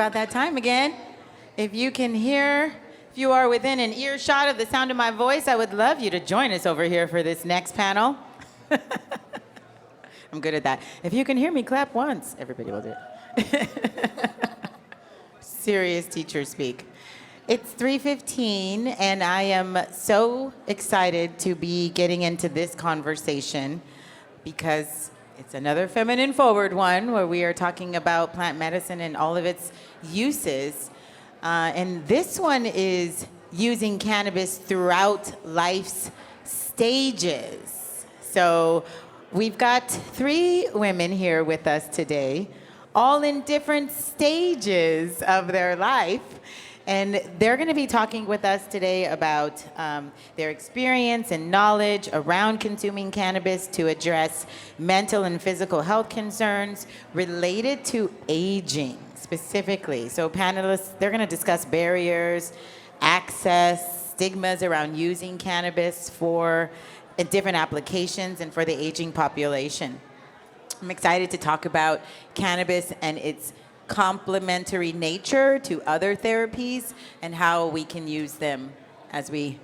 about that time again. If you can hear, if you are within an earshot of the sound of my voice, I would love you to join us over here for this next panel. I'm good at that. If you can hear me, clap once. Everybody will do it. Serious teacher speak. It's 3:15, and I am so excited to be getting into this conversation because it's another feminine forward one where we are talking about plant medicine and all of its uses. And this one is using cannabis throughout life's stages. So we've got 3 women here with us today, all in different stages of their life. And they're going to be talking with us today about their experience and knowledge around consuming cannabis to address mental and physical health concerns related to aging specifically. So panelists, they're going to discuss barriers, access, stigmas around using cannabis for different applications and for the aging population. I'm excited to talk about cannabis and its complementary nature to other therapies and how we can use them as we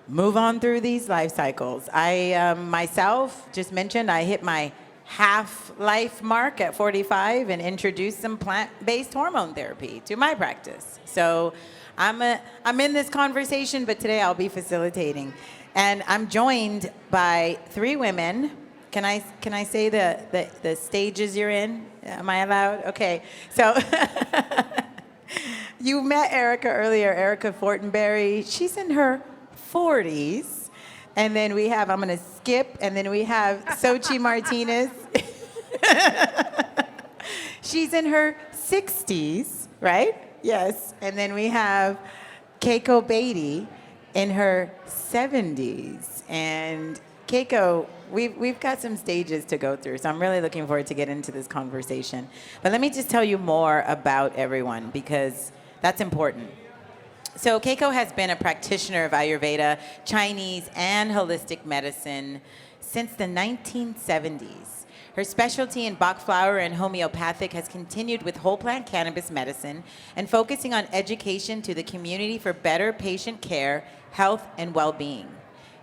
move on through these life cycles. I myself just mentioned I hit my half-life mark at 45 and introduced some plant-based hormone therapy to my practice. So I'm in this conversation, but today I'll be facilitating. And I'm joined by 3 women. Can I say the stages you're in? Am I allowed? Okay. So you met Erikka earlier, Erikka Fortenberry. She's in her 40s. And then we have, I'm going to skip, and then we have Xochitl Martinez. She's in her 60s, right? Yes. And then we have Keiko Beatie in her 70s. And Keiko, we've got some stages to go through, so I'm really looking forward to get into this conversation. But let me just tell you more about everyone, because that's important. So Keiko has been a practitioner of Ayurveda, Chinese, and holistic medicine since the 1970s. Her specialty in Bach flower and homeopathic has continued with whole plant cannabis medicine and focusing on education to the community for better patient care, health, and well-being.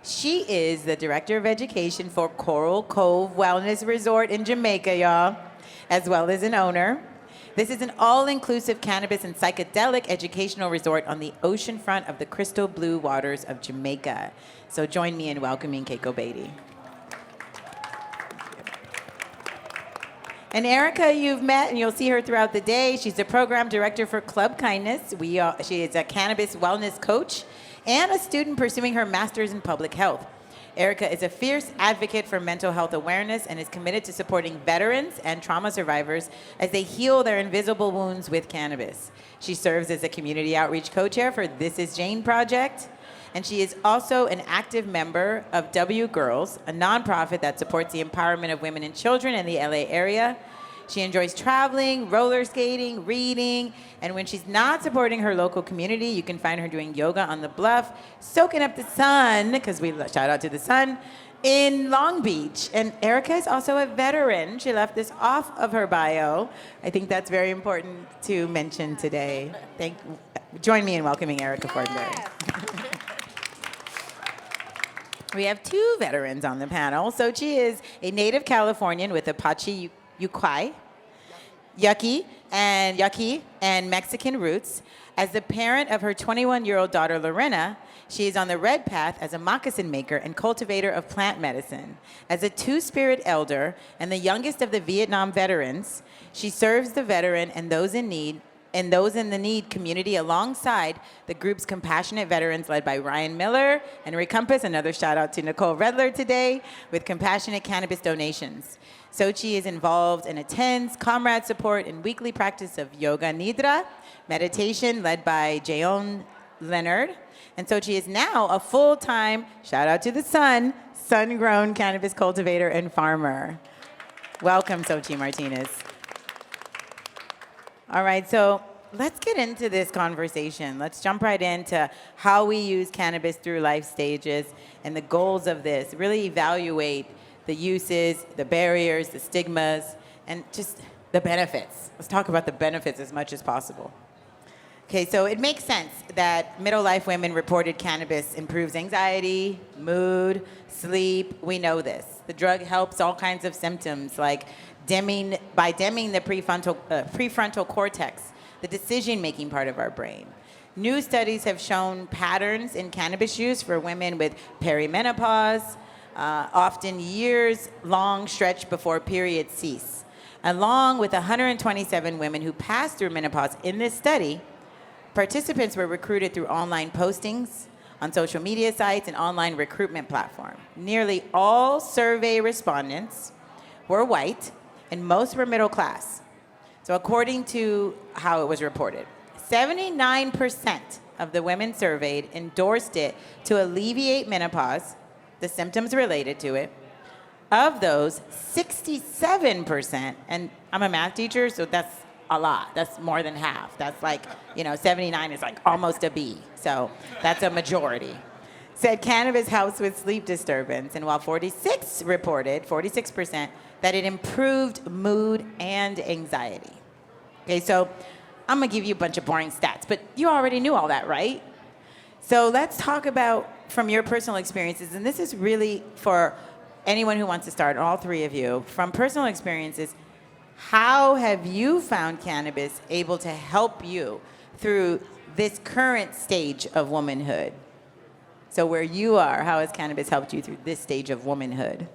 She is the Director of Education for Coral Cove Wellness Resort in Jamaica, y'all, as well as an owner. This is an all-inclusive cannabis and psychedelic educational resort on the ocean front of the crystal blue waters of Jamaica. So join me in welcoming Keiko Beatie. And Erikka, you've met, and you'll see her throughout the day. She's the Program Director for Club Kindness. She is a cannabis wellness coach and a student pursuing her master's in public health. Erikka is a fierce advocate for mental health awareness and is committed to supporting veterans and trauma survivors as they heal their invisible wounds with cannabis. She serves as a community outreach co-chair for This Is Jane Project, and she is also an active member of W Girls, a nonprofit that supports the empowerment of women and children in the LA area. She enjoys traveling, roller skating, reading, and when she's not supporting her local community, you can find her doing yoga on the bluff, soaking up the sun, because we shout out to the sun, in Long Beach. And Erikka is also a veteran. She left this off of her bio. I think that's very important to mention today. Join me in welcoming Erikka Fortenberry. We have 2 veterans on the panel. Xochitl is a native Californian with Apache Yaqui and Mexican roots. As the parent of her 21-year-old daughter, Lorena, she is on the red path as a moccasin maker and cultivator of plant medicine. As a Two-Spirit elder and the youngest of the Vietnam veterans, she serves the veteran and those in the need community alongside the group's compassionate veterans led by Ryan Miller and Recompass. Another shout out to Nicole Redler today with compassionate cannabis donations. Xochitl is involved and attends comrade support and weekly practice of yoga nidra, meditation led by Jayon Leonard. And Xochitl is now a full-time, shout out to the sun-grown cannabis cultivator and farmer. Welcome, Xochitl Martinez. All right, so let's get into this conversation. Let's jump right into how we use cannabis through life stages and the goals of this. Really evaluate the uses, the barriers, the stigmas, and just the benefits. Let's talk about the benefits as much as possible. Okay, so it makes sense that middle-life women reported cannabis improves anxiety, mood, sleep. We know this. The drug helps all kinds of symptoms like dimming the prefrontal cortex, the decision-making part of our brain. New studies have shown patterns in cannabis use for women with perimenopause, often years-long stretch before periods cease. Along with 127 women who passed through menopause in this study, participants were recruited through online postings on social media sites and online recruitment platforms. Nearly all survey respondents were white, and most were middle class. So according to how it was reported, 79% of the women surveyed endorsed it to alleviate menopause, the symptoms related to it. Of those, 67%, and I'm a math teacher, so that's a lot. That's more than half. That's like, 79 is like almost a B. So that's a majority. Said cannabis helps with sleep disturbance, and while 46% that it improved mood and anxiety. Okay, so I'm gonna give you a bunch of boring stats, but you already knew all that, right? So let's talk about from your personal experiences, and this is really for anyone who wants to start, all three of you, from personal experiences. How have you found cannabis able to help you through this current stage of womanhood? So where you are, how has cannabis helped you through this stage of womanhood?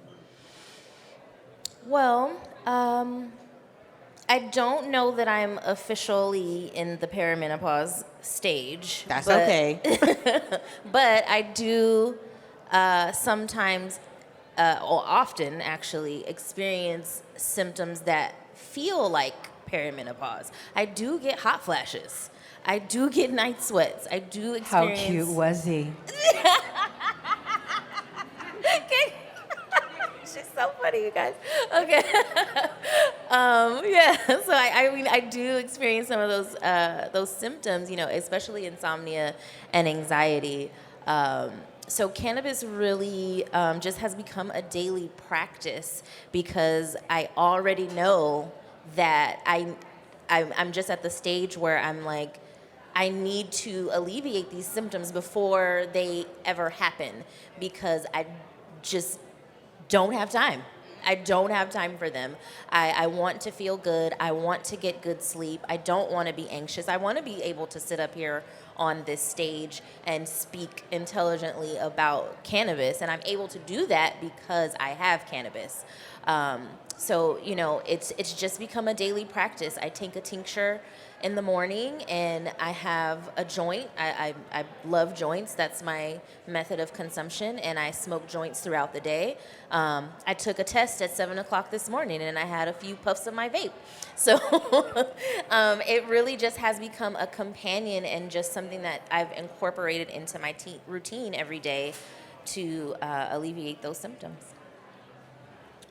Well, I don't know that I'm officially in the perimenopause stage. That's okay. But I do sometimes, or often actually, experience symptoms that feel like perimenopause. I do get hot flashes. I do get night sweats. I do experience... How cute was he? She's so funny, you guys. Okay. Yeah, so I mean, I do experience some of those symptoms, especially insomnia and anxiety. So cannabis really just has become a daily practice because I already know that I'm just at the stage where I'm like, I need to alleviate these symptoms before they ever happen because I just don't have time. I don't have time for them. I want to feel good. I want to get good sleep. I don't want to be anxious. I want to be able to sit up here on this stage and speak intelligently about cannabis. And I'm able to do that because I have cannabis. So, it's just become a daily practice. I take a tincture in the morning and I have a joint. I love joints. That's my method of consumption, and I smoke joints throughout the day. I took a test at 7 o'clock this morning and I had a few puffs of my vape. So it really just has become a companion and just something that I've incorporated into my routine every day to alleviate those symptoms.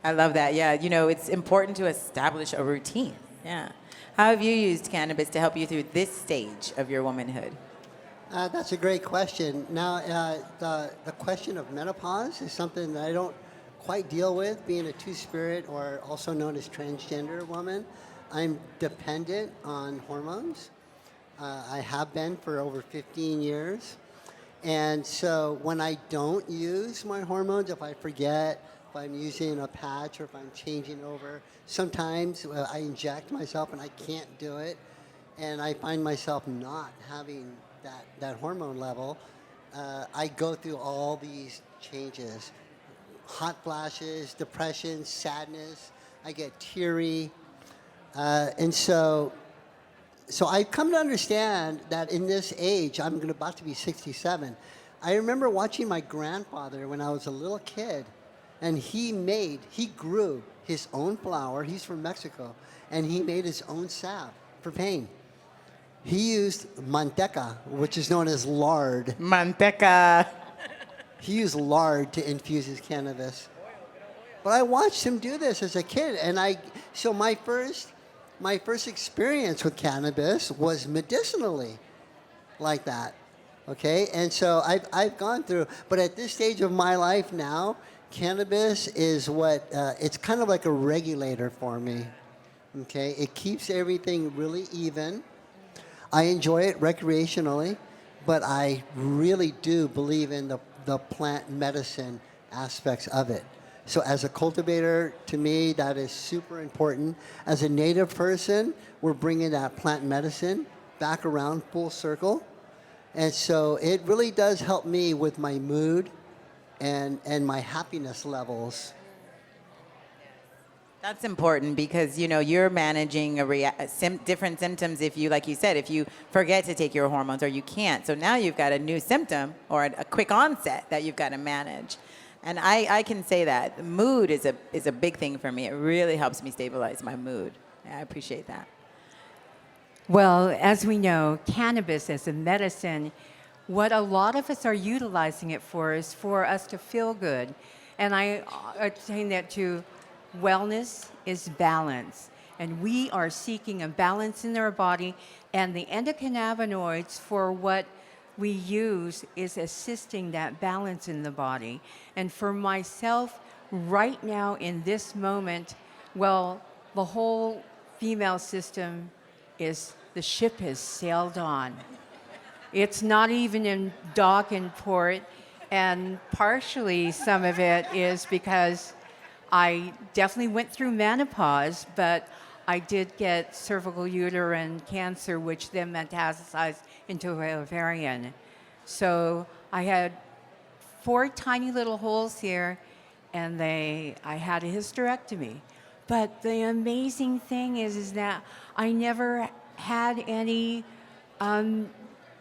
I love that. Yeah, it's important to establish a routine. Yeah. How have you used cannabis to help you through this stage of your womanhood? That's a great question. Now, the question of menopause is something that I don't quite deal with, being a two-spirit or also known as transgender woman. I'm dependent on hormones. I have been for over 15 years. And so when I don't use my hormones, if I forget, if I'm using a patch or if I'm changing over, sometimes I inject myself and I can't do it. And I find myself not having that hormone level. I go through all these changes. Hot flashes, depression, sadness. I get teary. And so I've come to understand that in this age, I'm about to be 67. I remember watching my grandfather when I was a little kid, and he grew his own flower. He's from Mexico, and he made his own salve for pain. He used manteca, which is known as lard. Manteca. He used lard to infuse his cannabis. But I watched him do this as a kid, and so my first experience with cannabis was medicinally like that. Okay, and so I've gone through, but at this stage of my life now, cannabis is what it's kind of like a regulator for me. Okay, it keeps everything really even. I enjoy it recreationally, but I really do believe in the plant medicine aspects of it. So as a cultivator, to me, that is super important. As a native person, we're bringing that plant medicine back around full circle. And so it really does help me with my mood and my happiness levels. That's important because you're managing different symptoms if you, like you said, if you forget to take your hormones or you can't. So now you've got a new symptom or a quick onset that you've got to manage. And I can say that mood is a big thing for me. It really helps me stabilize my mood. I appreciate that. Well, as we know, cannabis as a medicine, what a lot of us are utilizing it for is for us to feel good. And I attain that to wellness is balance. And we are seeking a balance in our body, and the endocannabinoids for what we use is assisting that balance in the body. And for myself, right now in this moment, well, the whole female system the ship has sailed on. It's not even in dock and port, and partially some of it is because I definitely went through menopause, but I did get cervical uterine cancer, which then metastasized into ovarian. So I had 4 tiny little holes here, and I had a hysterectomy. But the amazing thing is that I never had any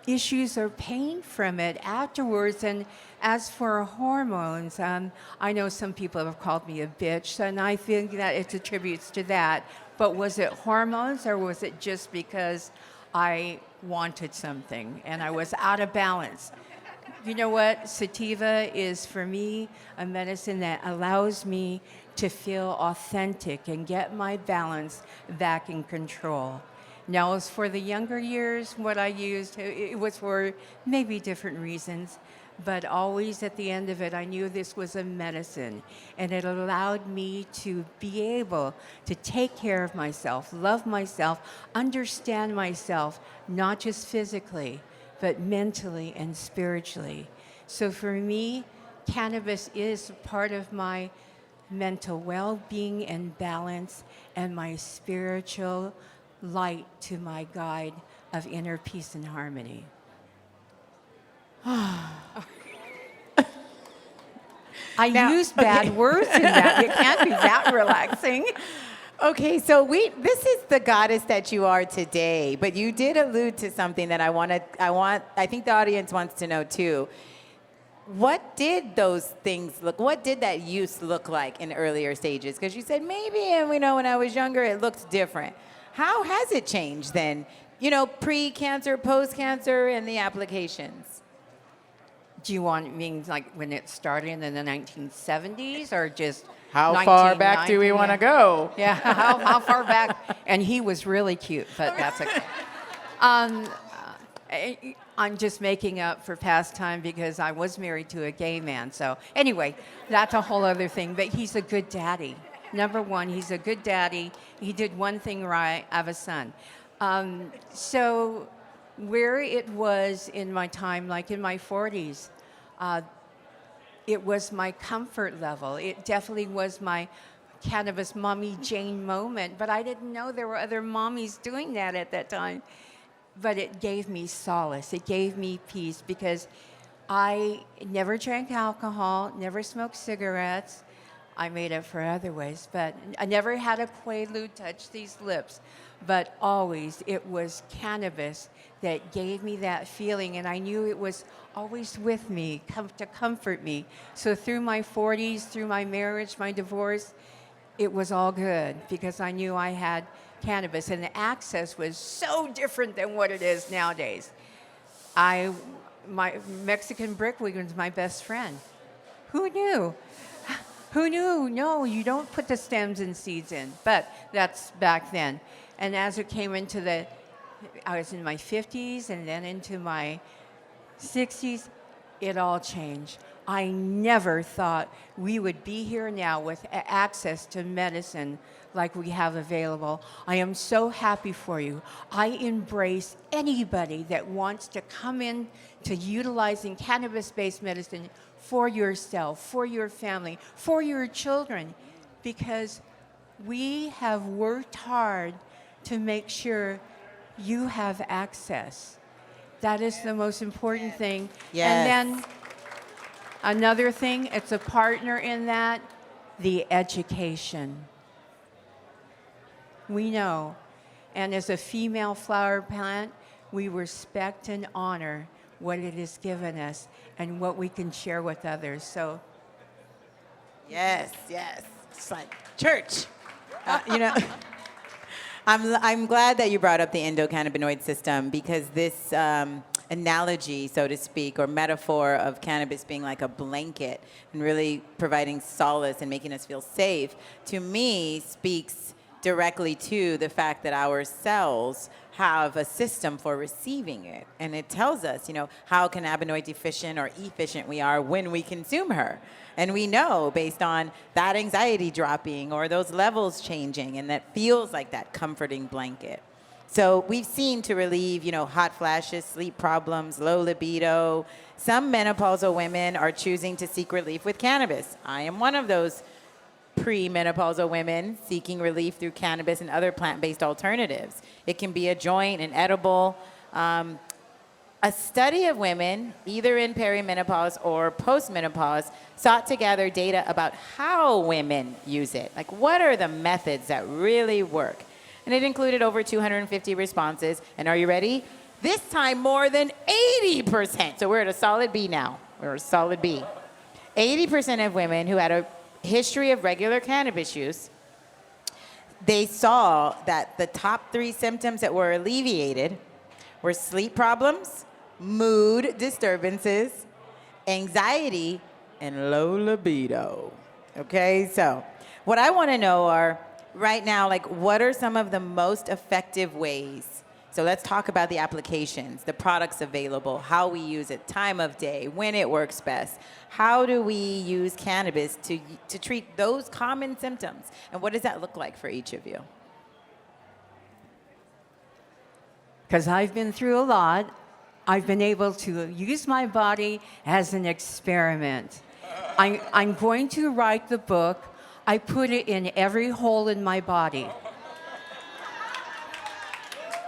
issues or pain from it afterwards. And as for hormones, I know some people have called me a bitch, and I think that it attributes to that. But was it hormones, or was it just because I wanted something and I was out of balance? You know what? Sativa is, for me, a medicine that allows me to feel authentic and get my balance back in control. Now, as for the younger years, what I used, it was for maybe different reasons, but always at the end of it, I knew this was a medicine, and it allowed me to be able to take care of myself, love myself, understand myself, not just physically, but mentally and spiritually. So for me, cannabis is part of my mental well-being and balance, and my spiritual light to my guide of inner peace and harmony. I used bad words in that. It can't be that relaxing. Okay, so this is the goddess that you are today, but you did allude to something that I think the audience wants to know too. What did what did that use look like in earlier stages? Because you said maybe, and we know when I was younger, it looked different. How has it changed then? Pre-cancer, post-cancer, and the applications. Do you want mean like when it started in the 1970s, or just How far back do we want to go? Yeah, how far back? And he was really cute, but that's okay. I'm just making up for past time because I was married to a gay man. So anyway, that's a whole other thing. But he's a good daddy. Number one, he's a good daddy. He did one thing right. I have a son. So where it was in my time, like in my 40s, it was my comfort level. It definitely was my cannabis mommy Jane moment, but I didn't know there were other mommies doing that at that time. But it gave me solace. It gave me peace because I never drank alcohol, never smoked cigarettes. I made up for other ways, but I never had a Quaalude touch these lips. But always it was cannabis that gave me that feeling, and I knew it was always with me, to comfort me. So through my 40s, through my marriage, my divorce, it was all good because I knew I had cannabis, and the access was so different than what it is nowadays. My Mexican brickweed was my best friend. Who knew? Who knew? No, you don't put the stems and seeds in, but that's back then. And as it came into I was in my 50s and then into my 60s, it all changed. I never thought we would be here now with access to medicine like we have available. I am so happy for you. I embrace anybody that wants to come in to utilizing cannabis-based medicine for yourself, for your family, for your children, because we have worked hard to make sure you have access. That is the most important thing. Yes. And then another thing, it's a partner in that, the education. We know, and as a female flower plant, we respect and honor what it has given us and what we can share with others. So, Yes, yes. It's like church. You know, I'm glad that you brought up the endocannabinoid system, because this analogy, so to speak, or metaphor of cannabis being like a blanket and really providing solace and making us feel safe, to me speaks directly to the fact that our cells have a system for receiving it. And it tells us, how cannabinoid deficient or efficient we are when we consume her. And we know based on that anxiety dropping or those levels changing, and that feels like that comforting blanket. So we've seen to relieve, hot flashes, sleep problems, low libido. Some menopausal women are choosing to seek relief with cannabis. I am one of those pre-menopausal women seeking relief through cannabis and other plant-based alternatives. It can be a joint, an edible. A study of women, either in perimenopause or postmenopause, sought to gather data about how women use it. Like, what are the methods that really work? And it included over 250 responses. And are you ready? This time, more than 80%. So we're at a solid B now. We're a solid B. 80% of women who had a history of regular cannabis use, they saw that the top 3 symptoms that were alleviated were sleep problems, mood disturbances, anxiety, and low libido. Okay, so what I want to know are, right now, what are some of the most effective ways? So let's talk about the applications, the products available, how we use it, time of day, when it works best. How do we use cannabis to treat those common symptoms? And what does that look like for each of you? because I've been through a lot, I've been able to use my body as an experiment. I'm going to write the book. I put it in every hole in my body.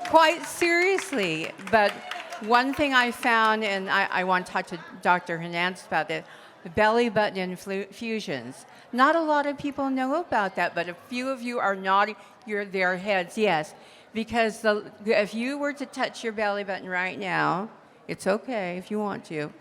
Quite seriously. But one thing I found, and I want to talk to Dr. Hernandez about it, the belly button infusions. Not a lot of people know about that, but a few of you are nodding their heads, yes. Because if you were to touch your belly button right now, it's okay if you want to,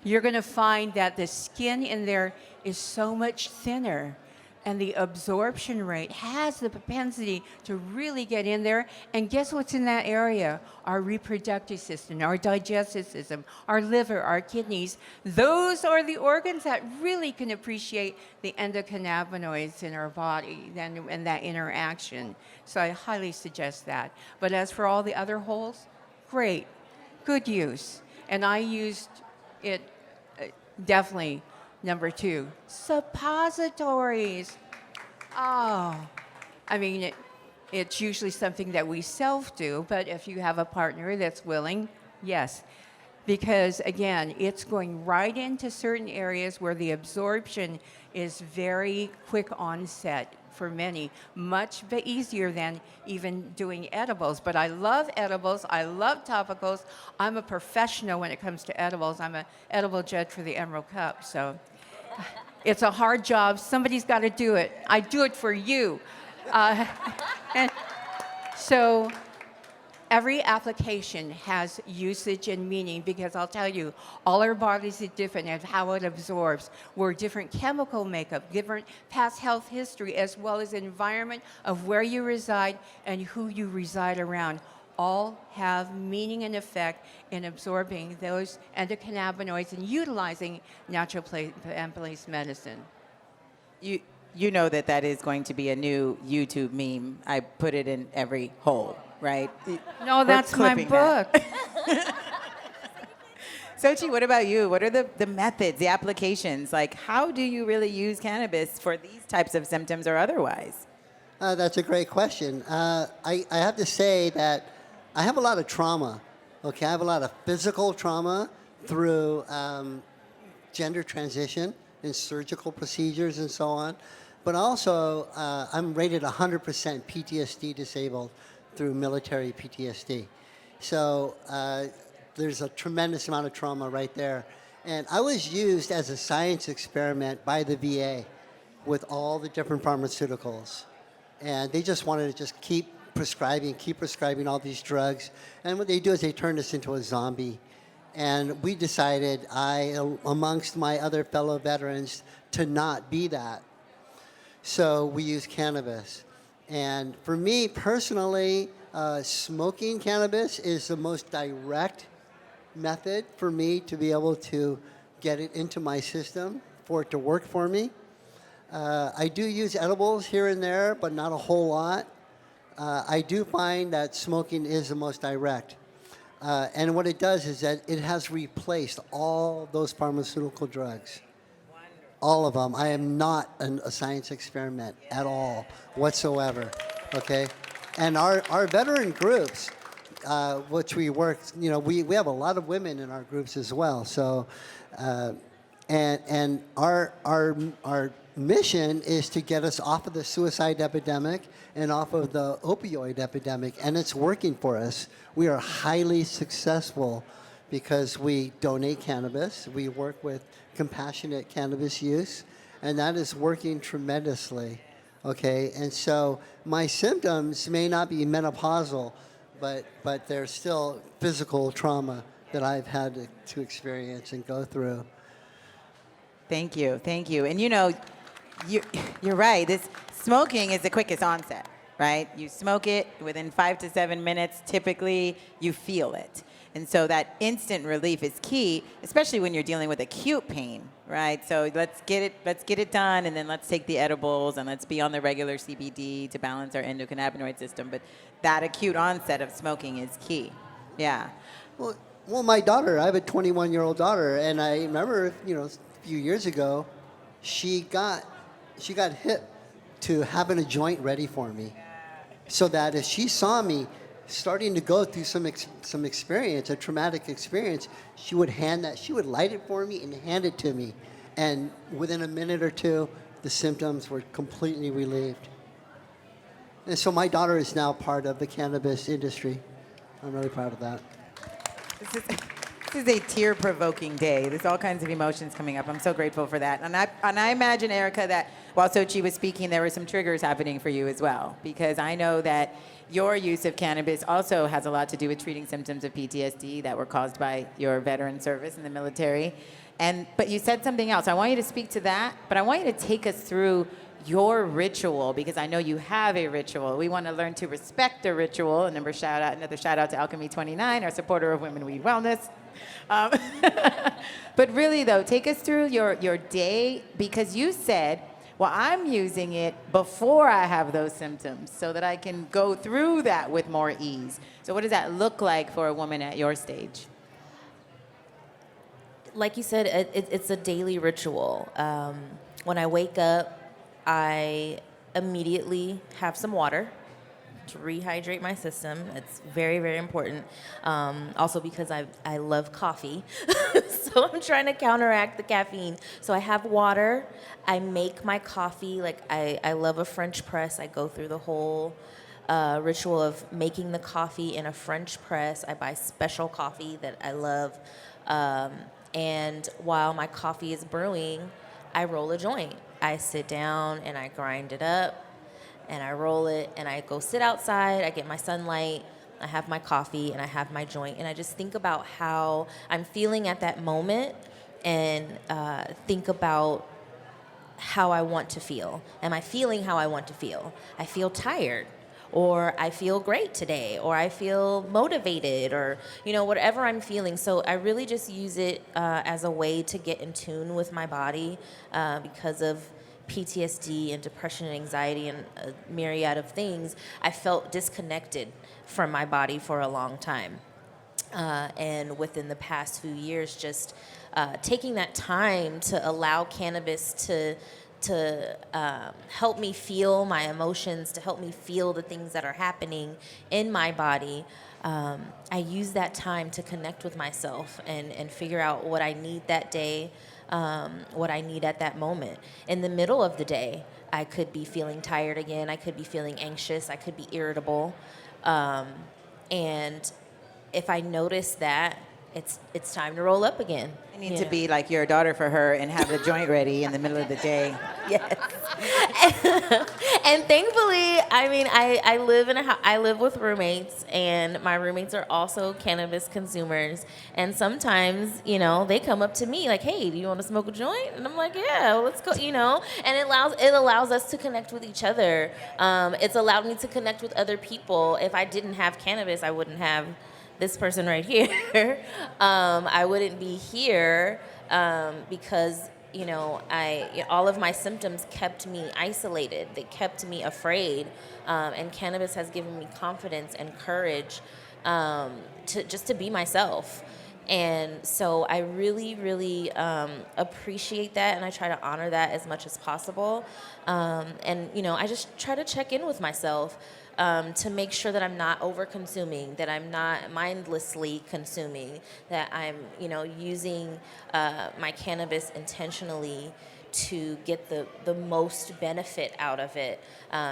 you're going to find that the skin in there is so much thinner, and the absorption rate has the propensity to really get in there. And guess what's in that area? Our reproductive system, our digestive system, our liver, our kidneys. Those are the organs that really can appreciate the endocannabinoids in our body and that interaction. So I highly suggest that. But as for all the other holes, great, good use. And I used it definitely. Number 2, suppositories. Oh, I mean, it's usually something that we self do, but if you have a partner that's willing, yes. Because again, it's going right into certain areas where the absorption is very quick onset for many, much easier than even doing edibles. But I love edibles, I love topicals. I'm a professional when it comes to edibles. I'm an edible judge for the Emerald Cup, so. It's a hard job. Somebody's got to do it. I do it for you. And so every application has usage and meaning, because I'll tell you, all our bodies are different and how it absorbs. We're different chemical makeup, different past health history, as well as environment of where you reside and who you reside around. All have meaning and effect in absorbing those endocannabinoids and utilizing natural plant-based medicine. You know that is going to be a new YouTube meme. I put it in every hole, right? No, that's my book. Sochi, what about you? What are the methods, the applications? Like, how do you really use cannabis for these types of symptoms or otherwise? That's a great question. I have to say that I have a lot of trauma. Okay, I have a lot of physical trauma through gender transition and surgical procedures and so on. But also, I'm rated 100% PTSD disabled through military PTSD. So there's a tremendous amount of trauma right there. And I was used as a science experiment by the VA with all the different pharmaceuticals. And they just wanted to just keep prescribing all these drugs. And what they do is they turn us into a zombie. And we decided, amongst my other fellow veterans, to not be that. So we use cannabis. And for me personally, smoking cannabis is the most direct method for me to be able to get it into my system, for it to work for me. I do use edibles here and there, but not a whole lot. I do find that smoking is the most direct. And what it does is that it has replaced all those pharmaceutical drugs. All of them. I am not a science experiment at all, whatsoever. Okay? And our veteran groups, which we work, we have a lot of women in our groups as well. So, and our mission is to get us off of the suicide epidemic and off of the opioid epidemic, and it's working for us. We are highly successful because we donate cannabis. We work with compassionate cannabis use, and that is working tremendously. Okay, and so my symptoms may not be menopausal, but they're still physical trauma that I've had to experience and go through. Thank you. And you're right. This smoking is the quickest onset, right? You smoke it within 5 to 7 minutes. Typically, you feel it. And so that instant relief is key, especially when you're dealing with acute pain, right? So let's get it done, and then let's take the edibles, and let's be on the regular CBD to balance our endocannabinoid system. But that acute onset of smoking is key. Yeah. Well, my daughter, I have a 21-year-old daughter, and I remember, a few years ago, she got hip to having a joint ready for me, so that if she saw me starting to go through some experience, a traumatic experience, she would light it for me and hand it to me, and within a minute or two, the symptoms were completely relieved. And so my daughter is now part of the cannabis industry. I'm really proud of that. This is a tear-provoking day. There's all kinds of emotions coming up. I'm so grateful for that. And I imagine, Erikka, that while Xochitl was speaking, there were some triggers happening for you as well, because I know that your use of cannabis also has a lot to do with treating symptoms of PTSD that were caused by your veteran service in the military. But you said something else. I want you to speak to that, but I want you to take us through your ritual, because I know you have a ritual. We want to learn to respect the ritual. Another shout out to Alchemy 29, our supporter of Women Weed Wellness. But really, though, take us through your day, because you said, well, I'm using it before I have those symptoms so that I can go through that with more ease. So what does that look like for a woman at your stage? Like you said, it's a daily ritual. When I wake up, I immediately have some water to rehydrate my system. It's very, very important. Also because I love coffee. So I'm trying to counteract the caffeine. So I have water. I make my coffee. Like I love a French press. I go through the whole ritual of making the coffee in a French press. I buy special coffee that I love. And while my coffee is brewing, I roll a joint. I sit down and I grind it up and I roll it and I go sit outside. I get my sunlight. I have my coffee and I have my joint, and I just think about how I'm feeling at that moment and think about how I want to feel. Am I feeling how I want to feel? I feel tired, or I feel great today, or I feel motivated, or whatever I'm feeling. So I really just use it as a way to get in tune with my body because of PTSD and depression and anxiety and a myriad of things. I felt disconnected from my body for a long time. And within the past few years, just taking that time to allow cannabis to help me feel my emotions, to help me feel the things that are happening in my body. I use that time to connect with myself and figure out what I need that day, what I need at that moment. In the middle of the day, I could be feeling tired again. I could be feeling anxious. I could be irritable. And if I notice that, it's time to roll up again. I need to be like your daughter for her and have the joint ready in the middle of the day. Yes. And thankfully, I mean, I live with roommates, and my roommates are also cannabis consumers. And sometimes, you know, they come up to me like, "Hey, do you want to smoke a joint?" And I'm like, "Yeah, well, let's go." You know, and it allows us to connect with each other. It's allowed me to connect with other people. If I didn't have cannabis, I wouldn't have this person right here. I wouldn't be here because, you know, all of my symptoms kept me isolated. They kept me afraid. And cannabis has given me confidence and courage to be myself. And so I really, really appreciate that, and I try to honor that as much as possible. And, you know, I just try to check in with myself to make sure that I'm not over-consuming, that I'm not mindlessly consuming, that I'm, you know, using my cannabis intentionally to get the most benefit out of it.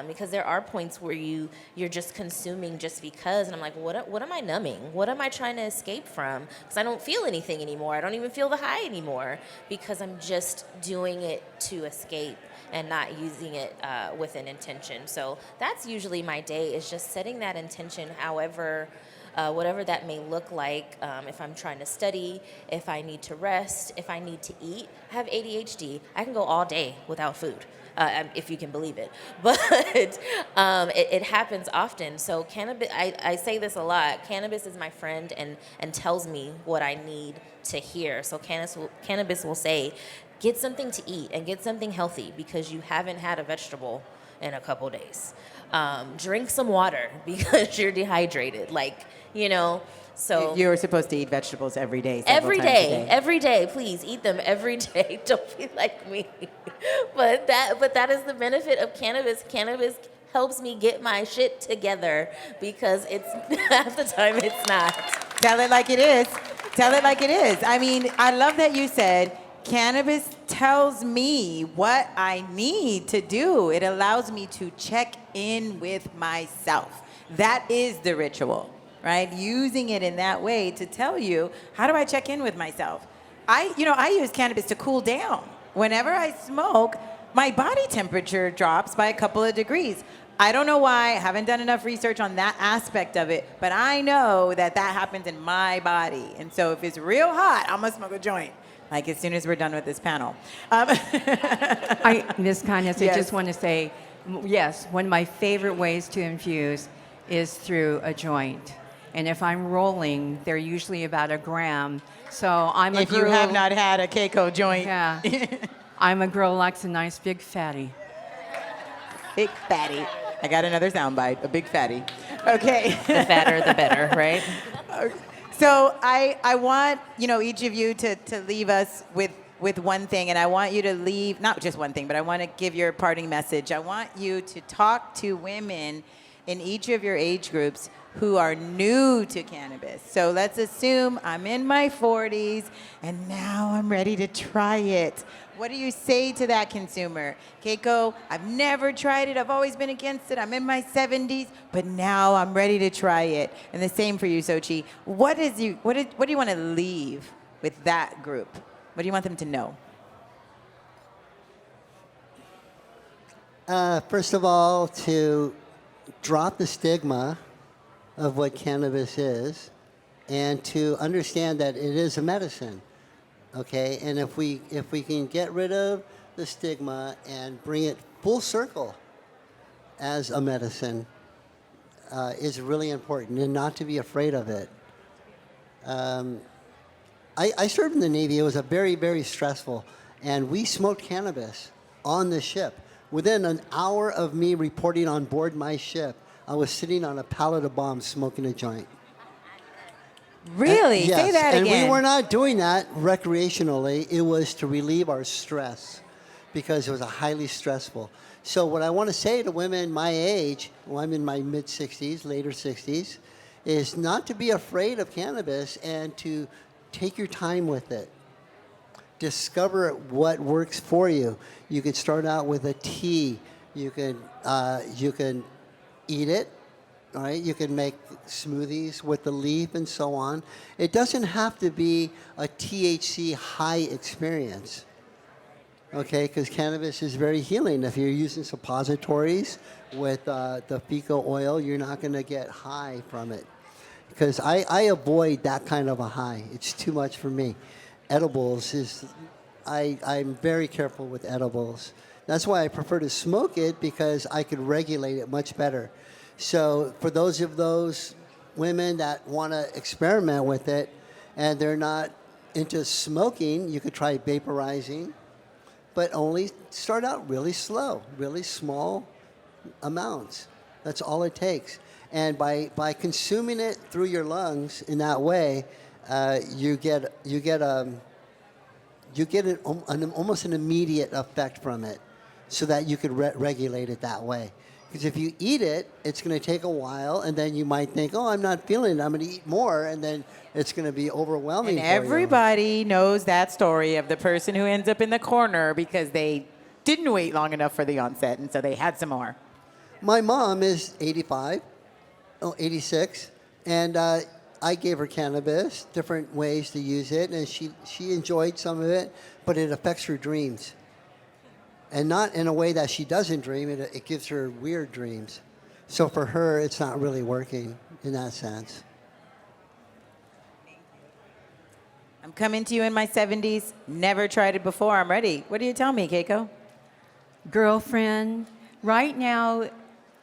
Because there are points where you're just consuming just because, and I'm like, what am I numbing? What am I trying to escape from? Because I don't feel anything anymore. I don't even feel the high anymore because I'm just doing it to escape and not using it with an intention. So that's usually my day, is just setting that intention, however, whatever that may look like. If I'm trying to study, if I need to rest, if I need to eat. I have ADHD. I can go all day without food, if you can believe it. But it happens often. So cannabis, I say this a lot, cannabis is my friend and tells me what I need to hear. So cannabis will say, get something to eat and get something healthy because you haven't had a vegetable in a couple days. Drink some water because you're dehydrated. Like, you know, so You're supposed to eat vegetables every day. every day, please eat them every day. Don't be like me. But that is the benefit of cannabis. Cannabis helps me get my shit together because it's half the time it's not. Tell it like it is. Tell it like it is. I mean, I love that you said cannabis tells me what I need to do. It allows me to check in with myself. That is the ritual, right? Using it in that way to tell you, how do I check in with myself? I use cannabis to cool down. Whenever I smoke, my body temperature drops by a couple of degrees. I don't know why. I haven't done enough research on that aspect of it, but I know that happens in my body. And so if it's real hot, I'm going to smoke a joint. Like as soon as we're done with this panel. Ms. Kindness, Yes. I just want to say, yes, one of my favorite ways to infuse is through a joint. And if I'm rolling, they're usually about 1 gram. So I'm a If girl. you have not had a Keiko joint, Yeah. I'm a girl who likes a nice big fatty. big fatty. I got another soundbite, a big fatty. Okay. The fatter, the better, right? So I want, each of you to leave us with one thing, and I want you to leave, not just one thing, but I want to give your parting message. I want you to talk to women in each of your age groups who are new to cannabis. So let's assume I'm in my 40s and now I'm ready to try it. What do you say to that consumer? Keiko, I've never tried it. I've always been against it. I'm in my 70s, but now I'm ready to try it. And the same for you, Xochitl. What do you want to leave with that group? What do you want them to know? First of all, to drop the stigma of what cannabis is and to understand that it is a medicine. Okay, and if we can get rid of the stigma and bring it full circle as a medicine, is really important, and not to be afraid of it. I served in the Navy. It was a very, very stressful, and we smoked cannabis on the ship. Within an hour of me reporting on board my ship, I was sitting on a pallet of bombs smoking a joint. Really? Yes, Say that and again. we were not doing that recreationally. It was to relieve our stress because it was a highly stressful. So what I want to say to women my age, well, I'm in my mid 60s, later 60s, is not to be afraid of cannabis and to take your time with it. Discover what works for you. You could start out with a tea. You can eat it. All right, you can make smoothies with the leaf and so on. It doesn't have to be a THC high experience, okay? Because cannabis is very healing. If you're using suppositories with the fecal oil, you're not going to get high from it. Because I avoid that kind of a high. It's too much for me. Edibles is, I'm very careful with edibles. That's why I prefer to smoke it, because I could regulate it much better. So for those women that want to experiment with it and they're not into smoking, you could try vaporizing, but only start out really slow, really small amounts. That's all it takes. And by consuming it through your lungs in that way, you get almost an immediate effect from it, so that you could regulate it that way. Because if you eat it, it's going to take a while, and then you might think, oh, I'm not feeling it, I'm going to eat more, and then it's going to be overwhelming And for you. everybody knows that story of the person who ends up in the corner because they didn't wait long enough for the onset, and so they had some more. My mom is 86, and I gave her cannabis, different ways to use it, and she enjoyed some of it, but it affects her dreams. And not in a way that she doesn't dream, it gives her weird dreams. So for her, it's not really working in that sense. I'm coming to you in my 70s, never tried it before, I'm ready. What do you tell me, Keiko? Girlfriend, right now,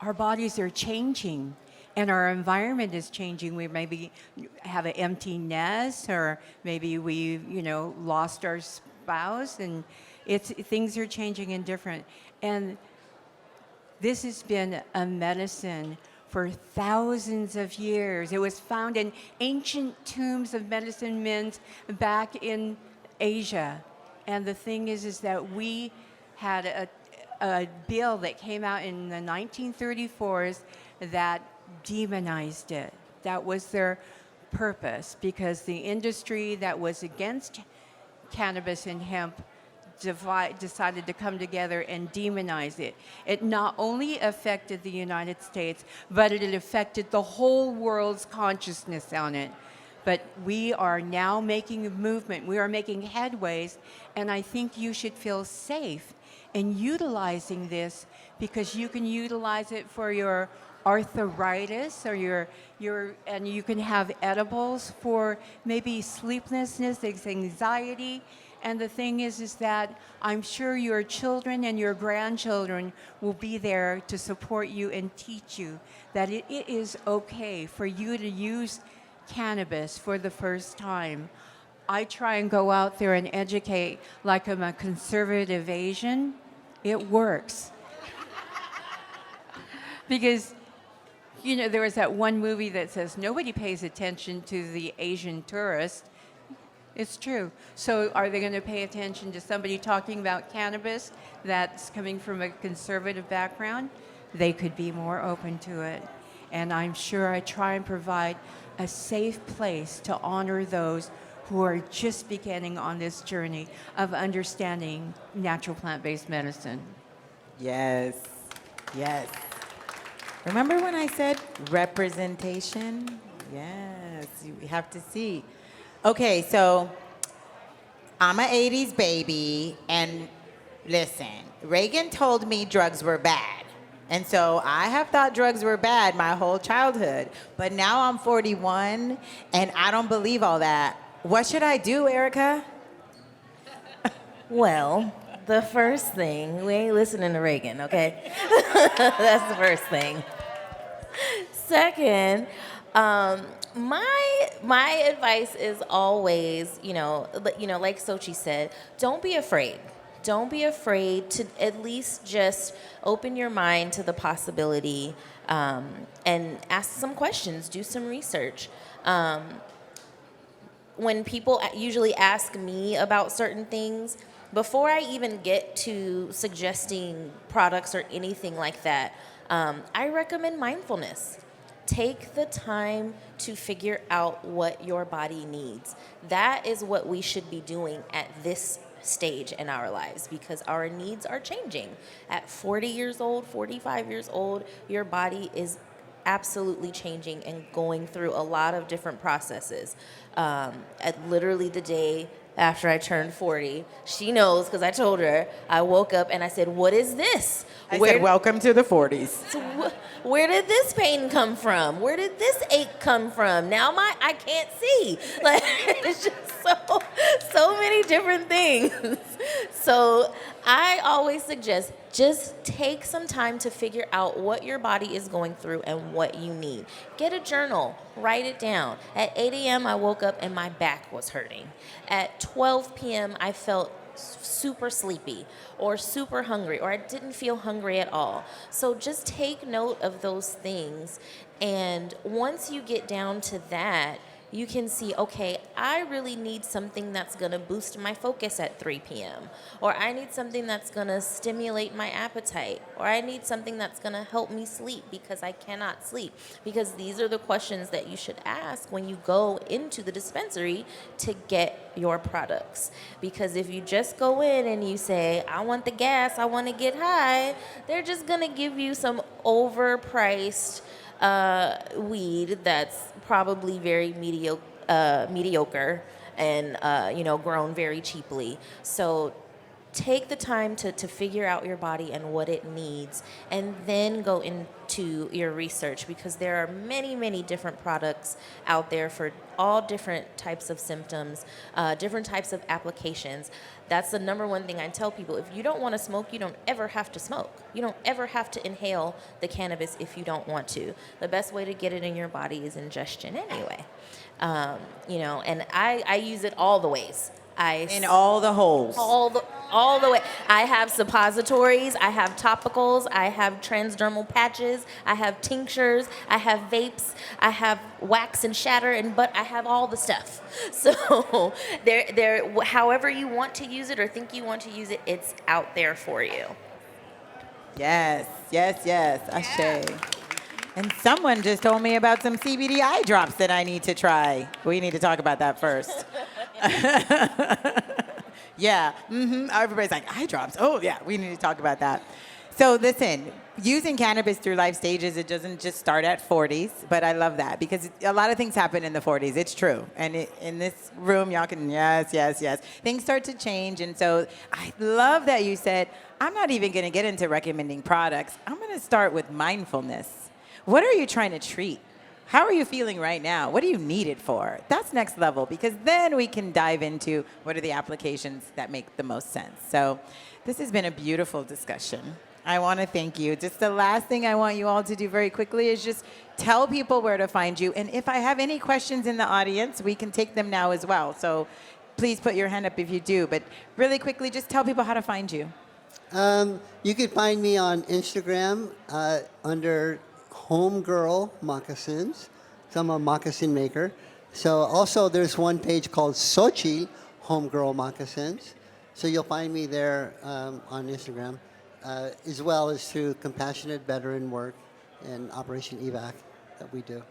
our bodies are changing and our environment is changing. We maybe have an empty nest, or maybe we, lost our spouse, and things are changing and different. And this has been a medicine for thousands of years. It was found in ancient tombs of medicine men back in Asia. And the thing is that we had a bill that came out in the 1934s that demonized it. That was their purpose, because the industry that was against cannabis and hemp decided to come together and demonize it. It not only affected the United States, but it affected the whole world's consciousness on it. But we are now making a movement. We are making headways, and I think you should feel safe in utilizing this, because you can utilize it for your arthritis, or and you can have edibles for maybe sleeplessness, anxiety. And the thing is that I'm sure your children and your grandchildren will be there to support you and teach you that it is okay for you to use cannabis for the first time. I try and go out there and educate like I'm a conservative Asian. It works. Because, there was that one movie that says nobody pays attention to the Asian tourist. It's true. So are they going to pay attention to somebody talking about cannabis that's coming from a conservative background? They could be more open to it. And I'm sure I try and provide a safe place to honor those who are just beginning on this journey of understanding natural plant-based medicine. Yes, yes. Remember when I said representation? Yes, you have to see. Okay, so I'm an 80s baby, and listen, Reagan told me drugs were bad. And so I have thought drugs were bad my whole childhood. But now I'm 41, and I don't believe all that. What should I do, Erikka? Well, the first thing, we ain't listening to Reagan, okay? That's the first thing. Second, my advice is always, like Xochitl said, don't be afraid. Don't be afraid to at least just open your mind to the possibility, and ask some questions, do some research. when people usually ask me about certain things, before I even get to suggesting products or anything like that, I recommend mindfulness. Take the time to figure out what your body needs. That is what we should be doing at this stage in our lives, because our needs are changing. At 40 years old, 45 years old, your body is absolutely changing and going through a lot of different processes. At literally the day after I turned 40, she knows because I told her, I woke up and I said, "What is this?" I said, welcome to the 40s. So where did this pain come from? Where did this ache come from? Now I can't see. Like, it's just so many different things. So I always suggest just take some time to figure out what your body is going through and what you need. Get a journal, write it down. At 8 a.m. I woke up and my back was hurting. At 12 p.m. I felt super sleepy or super hungry, or I didn't feel hungry at all. So just take note of those things, and once you get down to that, you can see, okay, I really need something that's gonna boost my focus at 3 p.m. Or I need something that's gonna stimulate my appetite. Or I need something that's gonna help me sleep because I cannot sleep. Because these are the questions that you should ask when you go into the dispensary to get your products. Because if you just go in and you say, I want the gas, I wanna get high, they're just gonna give you some overpriced weed that's probably very mediocre and grown very cheaply. So take the time to figure out your body and what it needs, and then go into your research, because there are many different products out there for all different types of symptoms, different types of applications. That's the number one thing I tell people. If you don't want to smoke, you don't ever have to smoke. You don't ever have to inhale the cannabis if you don't want to. The best way to get it in your body is ingestion anyway. And I use it all the ways. In all the holes. All the way. I have suppositories, I have topicals, I have transdermal patches, I have tinctures, I have vapes, I have wax and shatter, but I have all the stuff. So however you want to use it or think you want to use it, it's out there for you. Yes. Ashe. And someone just told me about some CBD eye drops that I need to try. We need to talk about that first. Yeah. Everybody's like, eye drops. Oh, yeah. We need to talk about that. So listen, using cannabis through life stages, it doesn't just start at 40s, but I love that because a lot of things happen in the 40s. It's true. And in this room, y'all can, yes. Things start to change. And so I love that you said, I'm not even going to get into recommending products. I'm going to start with mindfulness. What are you trying to treat? How are you feeling right now? What do you need it for? That's next level, because then we can dive into what are the applications that make the most sense. So this has been a beautiful discussion. I want to thank you. Just the last thing I want you all to do very quickly is just tell people where to find you. And if I have any questions in the audience, we can take them now as well. So please put your hand up if you do. But really quickly, just tell people how to find you. You can find me on Instagram under Homegirl Moccasins. So I'm a moccasin maker. So also there's one page called Xochitl Homegirl Moccasins. So you'll find me there on Instagram, as well as through compassionate veteran work and Operation EVAC that we do.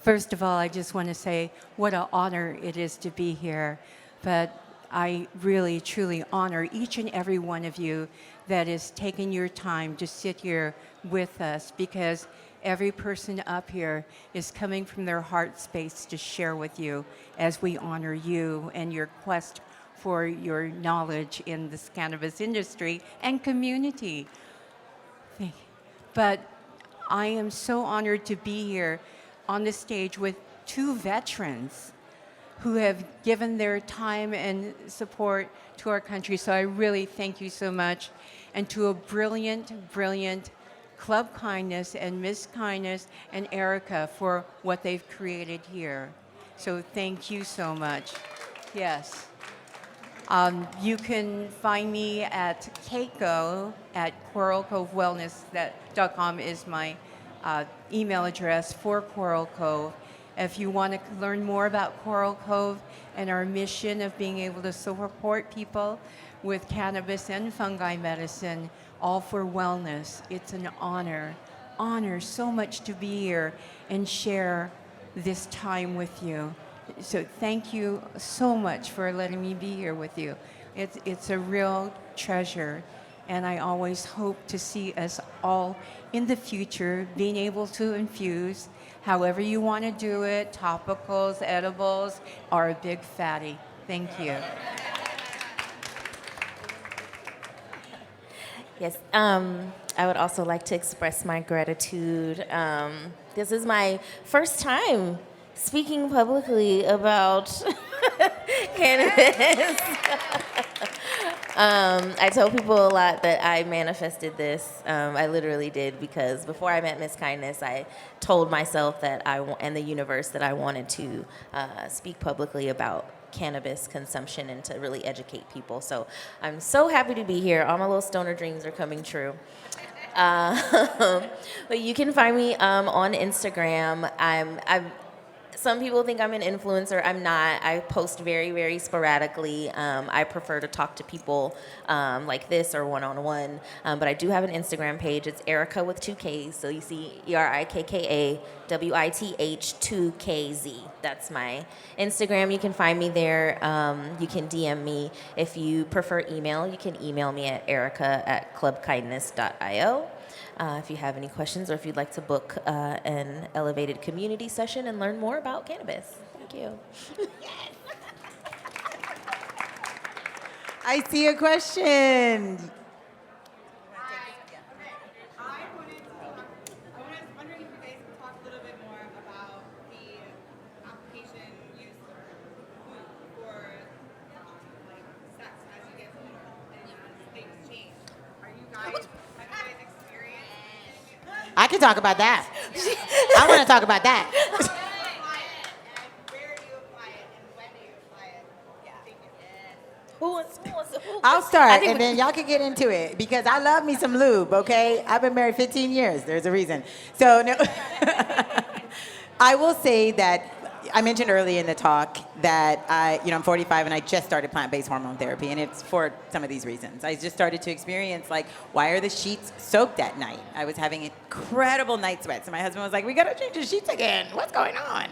First of all, I just want to say what an honor it is to be here. But I really, truly honor each and every one of you that is taking your time to sit here with us, because every person up here is coming from their heart space to share with you as we honor you and your quest for your knowledge in this cannabis industry and community. But I am so honored to be here on the stage with two veterans who have given their time and support to our country. So I really thank you so much. And to a brilliant Club Kindness and Miss Kindness and Erikka for what they've created here. So thank you so much. Yes. You can find me at Keiko at coralcovewellness.com is my email address for Coral Cove. If you want to learn more about Coral Cove and our mission of being able to support people with cannabis and fungi medicine, all for wellness, it's an honor so much to be here and share this time with you. So thank you so much for letting me be here with you. It's a real treasure, and I always hope to see us all in the future being able to infuse however you want to do it, topicals, edibles, or a big fatty. Thank you. Yes, I would also like to express my gratitude. This is my first time speaking publicly about cannabis. I tell people a lot that I manifested this. I literally did, because before I met Mskindness, I told myself that and the universe that I wanted to speak publicly about cannabis consumption and to really educate people. So I'm so happy to be here. All my little stoner dreams are coming true. But you can find me on Instagram. Some people think I'm an influencer. I'm not. I post very, very sporadically. I prefer to talk to people like this or one-on-one. But I do have an Instagram page. It's Erikka with 2 Ks. So you see ERIKKA WITH 2 KZ. That's my Instagram. You can find me there. You can DM me. If you prefer email, you can email me at erikka@clubkindness.io. If you have any questions or if you'd like to book an elevated community session and learn more about cannabis. Thank you. I see a question. Wondering if you guys could talk a little bit more about the application used for like sex as you get older and as things change. Have you guys experienced? I can talk about that. I want to talk about that. Where do you apply it and when do you apply it? Yeah. Thank you. I'll start, and then y'all can get into it, because I love me some lube, okay? I've been married 15 years. There's a reason. So, no. I will say that I mentioned early in the talk that I'm 45 and I just started plant-based hormone therapy, and it's for some of these reasons. I just started to experience, like, why are the sheets soaked at night? I was having incredible night sweats, and my husband was like, we gotta change the sheets again. What's going on?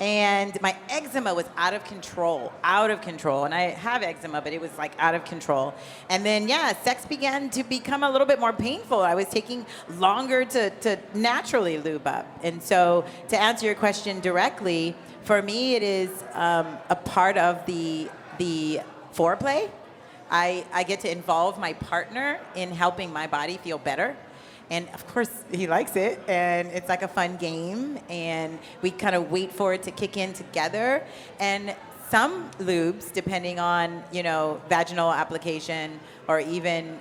And my eczema was out of control. And I have eczema, but it was like out of control. And then, sex began to become a little bit more painful. I was taking longer to naturally lube up. And so to answer your question directly, for me, it is a part of the foreplay. I get to involve my partner in helping my body feel better. And of course, he likes it, and it's like a fun game, and we kind of wait for it to kick in together. And some lubes, depending on, vaginal application or even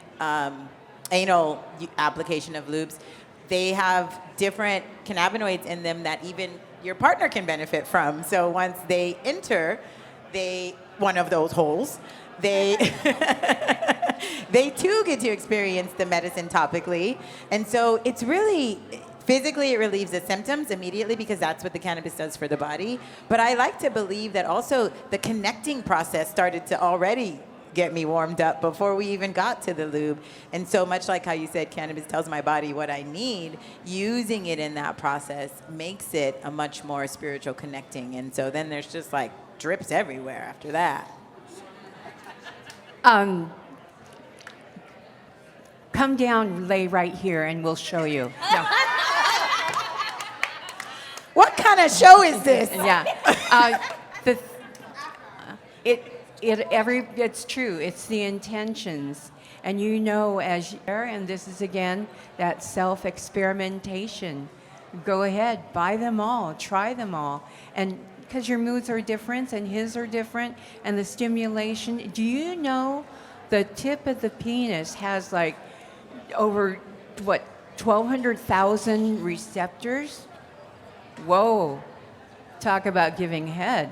anal application of lubes, they have different cannabinoids in them that even your partner can benefit from. So once they enter one of those holes, they too get to experience the medicine topically. And so it's really, physically it relieves the symptoms immediately, because that's what the cannabis does for the body. But I like to believe that also the connecting process started to already get me warmed up before we even got to the lube. And so much like how you said cannabis tells my body what I need, using it in that process makes it a much more spiritual connecting. And so then there's just like drips everywhere after that. Come down, lay right here, and we'll show you. No. What kind of show is this? Yeah. It's true. It's the intentions. And and this is again that self-experimentation. Go ahead, buy them all, try them all. And because your moods are different and his are different, and the stimulation. Do you know the tip of the penis has like over, 1,200,000 receptors? Whoa. Talk about giving head.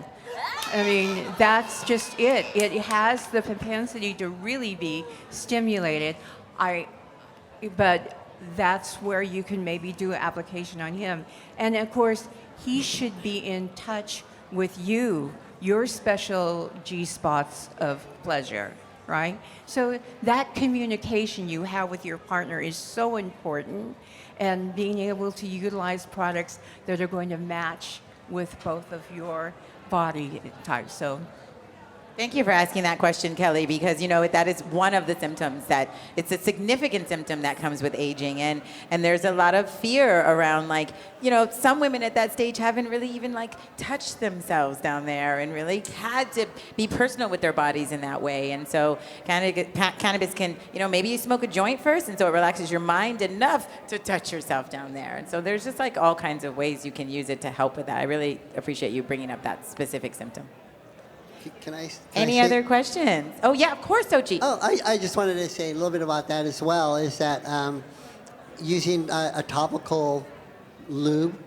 I mean, that's just it. It has the propensity to really be stimulated. But that's where you can maybe do an application on him. And of course, he should be in touch with you, your special G spots of pleasure, right? So that communication you have with your partner is so important, and being able to utilize products that are going to match with both of your body types. So Thank you for asking that question, Kelly, because that is one of the symptoms that it's a significant symptom that comes with aging, and there's a lot of fear around some women at that stage haven't really even touched themselves down there and really had to be personal with their bodies in that way, and so cannabis can maybe you smoke a joint first, and so it relaxes your mind enough to touch yourself down there, and so there's just all kinds of ways you can use it to help with that. I really appreciate you bringing up that specific symptom. Can I Any say- other questions? Oh, yeah, of course, Xochitl. Oh, I just wanted to say a little bit about that as well, is that using a topical lube,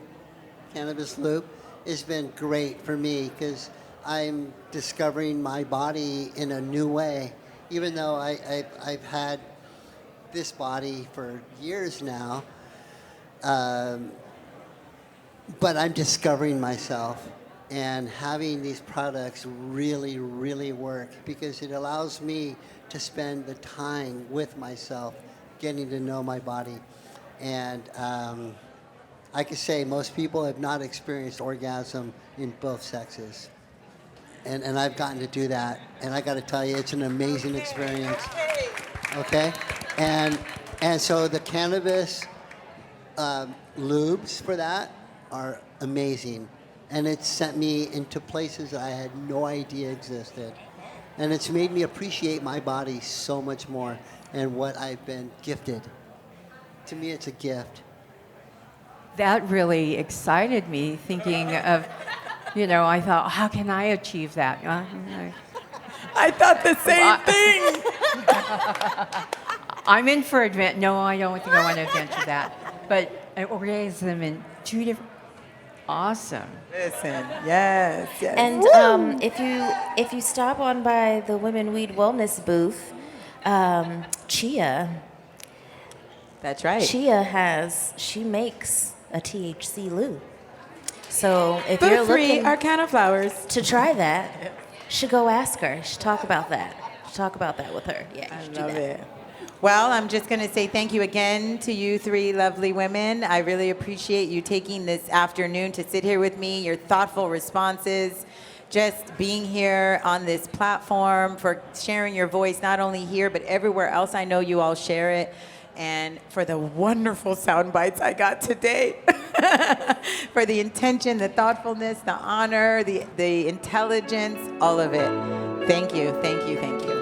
cannabis lube, has been great for me because I'm discovering my body in a new way. Even though I've had this body for years now, but I'm discovering myself. And having these products really, really work because it allows me to spend the time with myself, getting to know my body. And I could say most people have not experienced orgasm in both sexes. And I've gotten to do that. And I got to tell you, it's an amazing experience. Okay? And so the cannabis lubes for that are amazing. And it's sent me into places that I had no idea existed. And it's made me appreciate my body so much more and what I've been gifted. To me, it's a gift. that really excited me, thinking of, I thought, how can I achieve that? I thought the same thing. I'm in for adventure. No, I don't think I want to adventure that. But I organize them in two different. Awesome. Listen, yes. And if you stop on by the Women Weed Wellness booth, Chia That's right. she makes a THC lube. So if Booth you're 3, looking Arcana Flowers. to try that, should go ask her. Should talk about that. Should talk about that with her. Yeah, you I should do love that. it. Well, I'm just going to say thank you again to you three lovely women. I really appreciate you taking this afternoon to sit here with me, your thoughtful responses, just being here on this platform, for sharing your voice, not only here, but everywhere else. I know you all share it. And for the wonderful sound bites I got today, for the intention, the thoughtfulness, the honor, the intelligence, all of it. Thank you, thank you, thank you.